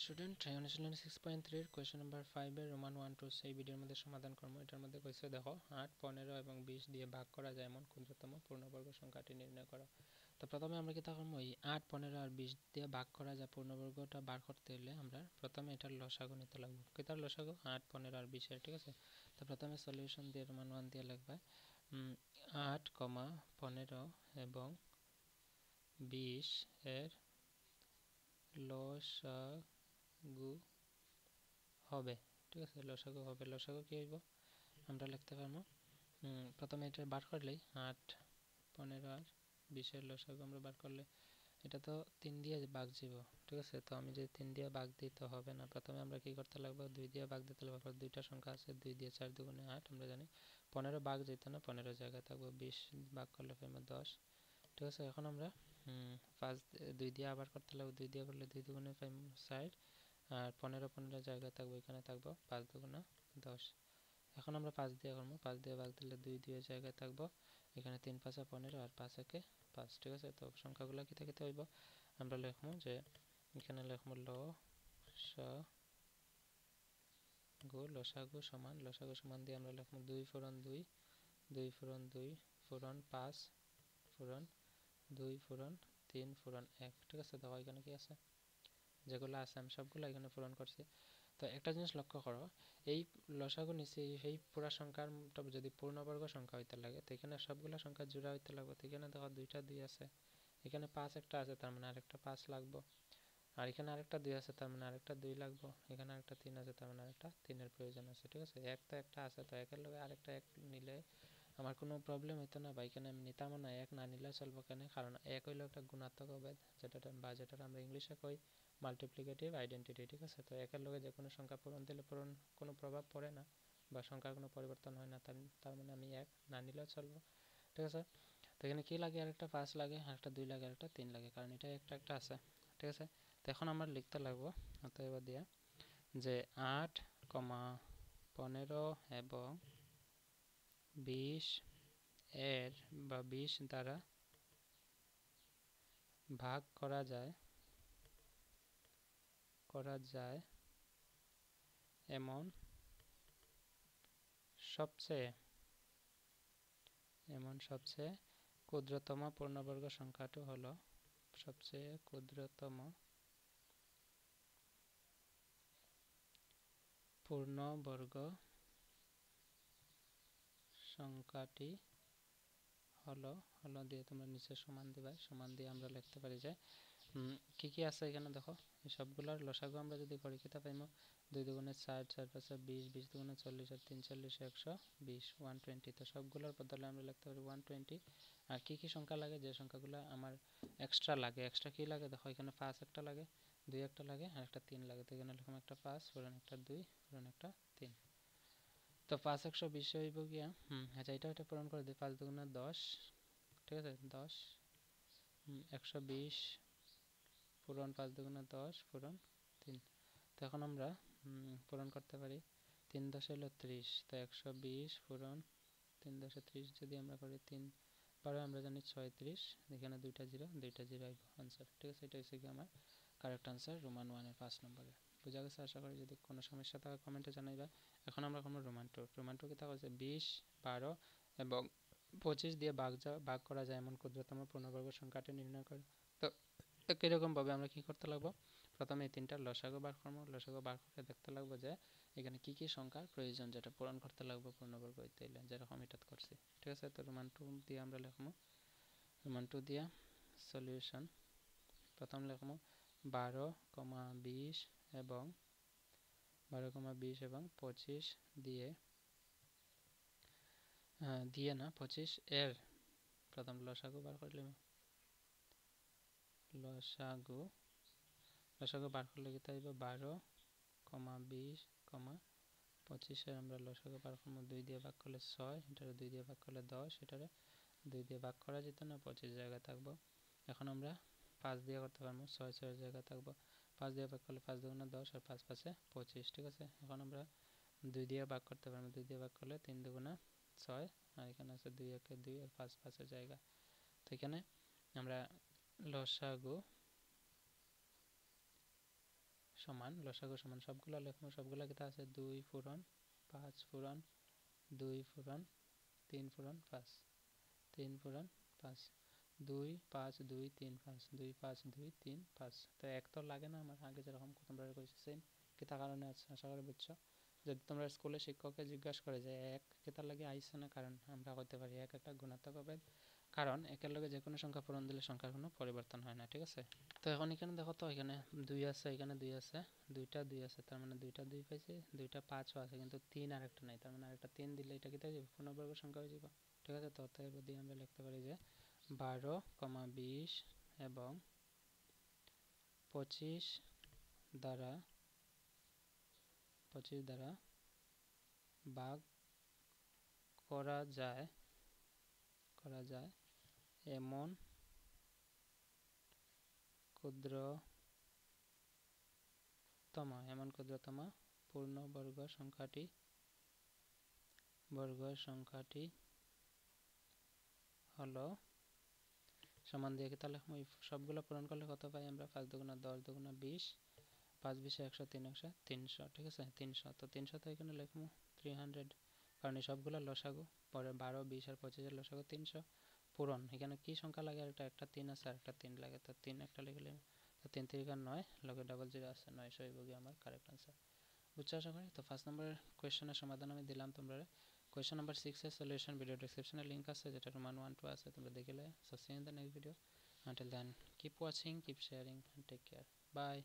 Student অনুশীলন 6.3 এর question number 5 এর রোমান 1 2 সেই ভিডিওর মধ্যে সমাধান করব। এটার মধ্যে কইছে দেখো 8, 15 এবং 20 দিয়ে ভাগ করা যায় এমন ক্ষুদ্রতম পূর্ণবর্গ সংখ্যাটি নির্ণয় করো। তো প্রথমে আমরা কি করব, এই 8, 15 আর 20 দিয়ে ভাগ করা যায় পূর্ণবর্গটা বার করতে হলে আমরা প্রথমে এটার লসাগু নিতে লাগবে। কিটার লসাগু 8, 15 আর 20 এর, ঠিক আছে। তো প্রথমে সলিউশন দিয়ে রোমান 1 দিয়ে লিখবা 8, 15 এবং 20 এর লসাগু হবে, ঠিক আছে। লসাগু হবে, লসাগু কি হইব আমরা লিখতে পারবো। প্রথমে এটা বার করলেই 8, 15 আর 20 এর লসাগু আমরা বার করলে এটা তো 3 দিয়ে ভাগ যাব, ঠিক আছে। তো আমি যদি 3 দিয়ে ভাগ দিই তো হবে না, প্রথমে আমরা কি করতে লাগবে, 2 দিয়ে ভাগ দিতে লাগবে। দুইটা সংখ্যা আছে, 2 দিয়ে 4 দুগুণে 8 আমরা জানি। 15 ভাগ যেত না, 15 জায়গায় থাকবে, 20 ভাগ করলে পাইব 10, ঠিক আছে। এখন আমরা 2 দিয়ে আবার করতে লাগবে, 2 দিয়ে করলে 2 দুগুণে পাইব 4 আর 15 জায়গায় থাকবো, এখানে থাকবো 5 দুগুণা 10। এখন আমরা 5 দিয়ে করবো, 5 দিয়ে ভাগ দিলে 2 জায়গায় থাকবো, এখানে 3 5 15 আর 5 1 5, ঠিক আছে। তো সংখ্যাগুলো কি থেকে হইব আমরা লিখবো যে এখানে লিখবো লসাগু সমান দিয়ে আমরা লিখবো 2 ফুরন 2 2 ফুরন 2 ফুরন 5 ফুরন 2 ফুরন 3 ফুরন 1, ঠিক আছে। দেখো এখানে কি আছে, যেগুলো আছে আমি সবগুলো এখানে পূরণ করছি। তো একটা জিনিস লক্ষ্য করো, এই লসাগু নিচে এই পুরা সংখ্যার যদি পূর্ণবর্গ সংখ্যা হইতে লাগে তো এখানে সবগুলা সংখ্যা জোড়া হইতে লাগবে। তো এখানে দেখো 2টা 2 আছে, এখানে 5 একটা আছে, তার মানে আরেকটা 5 লাগবে। আর এখানে আরেকটা 2 আছে, তার মানে আরেকটা 2 লাগবে। এখানে আরেকটা 3 আছে, তার মানে আরেকটা 3 এর প্রয়োজন আছে, ঠিক আছে। এক তো একটা আছে, তো একের লগে আরেকটা 1 নিলে আমার কোনো প্রবলেম হইতো না, বা এখানে আমি নিতামও না। 1 না নিলে চলবো কেন, কারণ 1 হইলো একটা গুণাত্মক অভেদ, যেটা আমরা ইংলিশে কই মাল্টিপ্লিকেটিভ আইডেন্টিটি, ঠিক আছে। তো একের লগে যে কোনো সংখ্যা পূরণ দিলে কোনো প্রভাব পড়ে না, বা সংখ্যার কোনো পরিবর্তন হয় না, তার মানে আমি 1 না নিলেও চলবো, ঠিক আছে। তো এখানে কি লাগে, আরেকটা 5 লাগে, আরেকটা 2 লাগে, আরেকটা 3 লাগে, কারণ এটা একটা আছে, ঠিক আছে। তো এখন আমরা লিখতে লাগবো অতএব দিয়া যে 8, 15 এবং 20 এর বা 20 দ্বারা ভাগ করা যায় এমন সবচেয়ে ক্ষুদ্রতম পূর্ণবর্গ সংখ্যাটি হলো সবচেয়ে ক্ষুদ্রতম পূর্ণবর্গ সংখ্যাটি হলো দিয়ে তোমরা নিচে সমান দিবা, সমান দিয়ে আমরা লিখতে পারি যে কি কি আছে এখানে দেখো। এই সবগুলোর লসাগু আমরা যদি করি কিতা পাইব, 2 দুগুণে 4 4 5 20 20 দুগুণে 40 আর 3 40 120 120। তো সবগুলোর বদলে আমরা লিখতে পারি 120। আর কি কি সংখ্যা লাগে, যে সংখ্যাগুলো আমার এক্সট্রা লাগে, এক্সট্রা কি লাগে দেখো, এখানে 5 একটা লাগে, 2 একটা লাগে আর একটা 3 লাগে। তো এখানে লিখলাম একটা 5 পুরান একটা 2 পুরান একটা 3। তো 5 120 হইব গিয়া আচ্ছা এটা পূরণ করে দিই, 5 দুগুণে 10, ঠিক আছে 10 120 পূরণ 5 দুগুণে 10 পূরণ 3। তো এখন আমরা পূরণ করতে পারি, 3 10 হলো 30, তো 120 পূরণ 3 10 30 যদি আমরা করি 3 12 আমরা জানি 36, এখানে 2টা 0 আইব আনসার, ঠিক আছে। এটা হচ্ছে কি আমার কারেক্ট আনসার রোমান 1 এর 5 নম্বরে। বুঝা গেছে আশা করি, যদি কোনো সমস্যা থাকে কমেন্টে জানাইবা। এখন আমরা করবো রোমান 2 কি থাকছে 20, 12 এবং 25 দিয়ে ভাগ করা যায় এমন ক্ষুদ্রতম পূর্ণবর্গ সংখ্যাটি নির্ণয় করে। তো কীরকমভাবে আমরা কি করতে লাগবো, প্রথমে এই 3টার লসাগু বার করবো, লসাগু বার করে দেখতে লাগবো যে এখানে কি কি সংখ্যার প্রয়োজন, যেটা পূরণ করতে লাগবো পূর্ণবর্গ হইতে হইলে, যেরকম এটা করছি, ঠিক আছে। তো রোমান 2 দিয়ে আমরা লিখবো, রোমান 2 দিয়া সলিউশন প্রথম লিখবো 12, 20 এবং 25 দিয়ে 25 এর প্রথম লসাগু বার করলে, লসাগু বার করলে কি তাইব 12, 20, 25 এর আমরা লসাগু বার করবো, 2 দিয়ে ভাগ করলে 6, এটারে 2 দিয়ে ভাগ করলে 10, এটারে 2 দিয়ে ভাগ করা যেত না, 25 জায়গায় থাকবো। এখন আমরা 5 দিয়ে করতে পারবো, 6 6 জায়গায় থাকবো, 5 দিয়ে ভাগ করলে 5 দুগুণে 10 আর 5 5 25, ঠিক আছে। এখন আমরা 2 দিয়ে ভাগ করতে পারবো, 2 দিয়ে ভাগ করলে 3 দুগুণে 6 আর এখানে আছে 2 1 2 আর 5 5 জায়গা। তো এখানে আমরা লসাগু সমান লসাগু সমান সবগুলা লিখবো সবগুলা কিতা আছে 2 পূরণ 5 পূরণ 2 পূরণ 3 পূরণ 5 3 পূরণ 5 2 5 2 3 5 2 5 2 3 5 তো এক তো লাগে না আমার আগে যেরকম তোমরা কইছি সেম কিতা কারণে আছে আশা করি বুঝছো যদি তোমরা স্কুলে শিক্ষককে জিজ্ঞাসা করে যে এক কিতা লাগে আইছে না কারণ আমরা কইতে পারি এক একটা গুণাত্মক হবে কারণ একের লগে যে কোনো সংখ্যা পূরণ দিলে সংখ্যার কোনো পরিবর্তন হয় না ঠিক আছে তো এখন এখানে দেখো তো এখানে 2 আছে এখানে 2 আছে দুইটা 2 আছে তার মানে দুইটা 2 পাইছে দুইটা 5ও আছে কিন্তু 3 আরেকটা নাই তার মানে আরেকটা 3 দিলে এটা কিতা যাবে পূর্ণবর্গ সংখ্যা হয়ে যাবে ঠিক আছে তো তাই বলি আমরা লিখতে পারি যে 12, 20 এবং 25 দ্বারা ভাগ করা যায় এমন ক্ষুদ্রতম পূর্ণবর্গ সংখ্যাটি হলো সমান দিয়ে কি তাহলে সবগুলো পূরণ করলে কত পাই আমরা 5 দুগুণা 10 দুগুণা 20 5 20 100 3 300 ঠিক আছে 300 তো 300 তো এখানে লিখবো 300 কারণ সবগুলো লসাগু পরে 12 20 আর 25 এর লসাগু 300 পূরণ এখানে কি সংখ্যা লাগে আর একটা 3 আছে আর একটা 3 লাগে তো 3 একটা লিখলে তো 3 3 9 লগে ডাবল 0 আছে 900 হইবগে আমার কারেক্ট आंसर বুঝছো আশা করি তো ফার্স্ট নাম্বার কোশ্চেনের সমাধান আমি দিলাম তোমরা কোশ্চেন নাম্বার 6 এর সলিউশন ভিডিও ডেসক্রিপশনে লিংক আছে যেটা রোমান 1 2 আছে তোমরা দেখলে so see in the next video until then keep watching keep sharing and take care bye